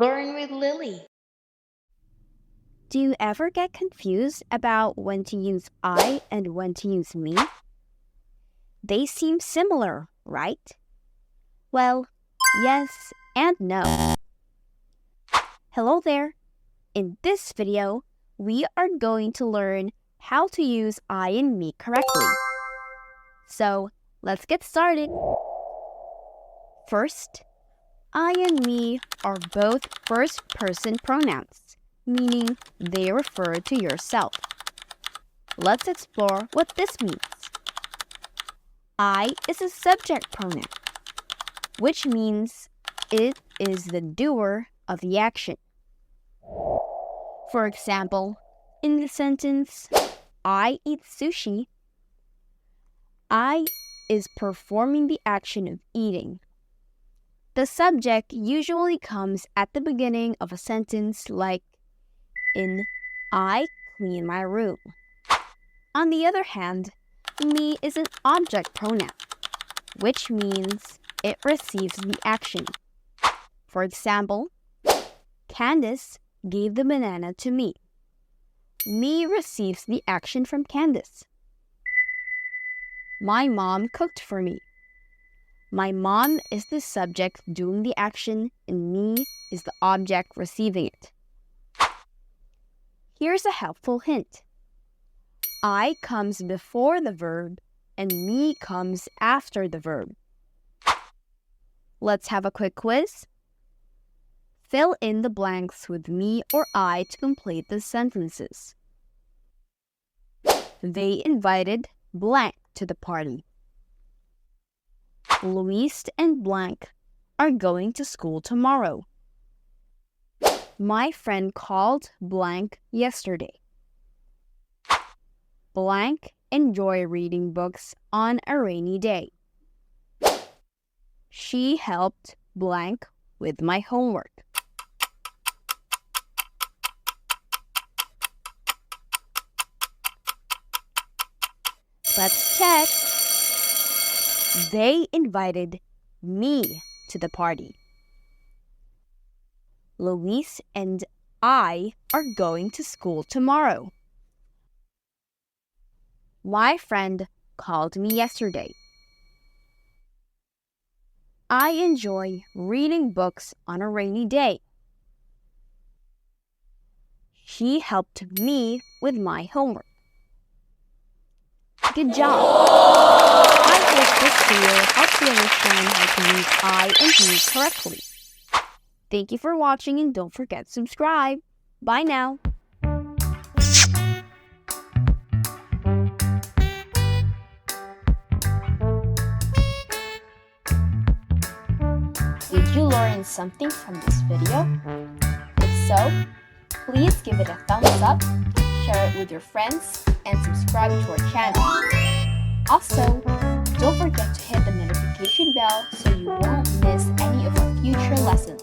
Learn with Lily. Do you ever get confused about when to use I and when to use me? They seem similar, right? Well, yes and no. Hello there. In this video, we are going to learn how to use I and me correctly. So, let's get started. First, I and me are both first-person pronouns, meaning they refer to yourself. Let's explore what this means. I is a subject pronoun, which means it is the doer of the action. For example, in the sentence, I eat sushi, I is performing the action of eating. The subject usually comes at the beginning of a sentence like in I clean my room. On the other hand, me is an object pronoun, which means it receives the action. For example, Candace gave the banana to me. Me receives the action from Candace. My mom cooked for me. My mom is the subject doing the action and me is the object receiving it. Here's a helpful hint. I comes before the verb and me comes after the verb. Let's have a quick quiz. Fill in the blanks with me or I to complete the sentences. They invited blank to the party. Luis and blank are going to school tomorrow. My friend called blank yesterday. Blank enjoy reading books on a rainy day. She helped blank with my homework. Let's check. They invited me to the party. Luis and I are going to school tomorrow. My friend called me yesterday. I enjoy reading books on a rainy day. She helped me with my homework. Good job! I hope this video helps you understand how to use I and me correctly. Thank you for watching and don't forget to subscribe. Bye now! Did you learn something from this video? If so, please give it a thumbs up, share it with your friends, and subscribe to our channel. Also, don't forget to hit the notification bell so you won't miss any of our future lessons.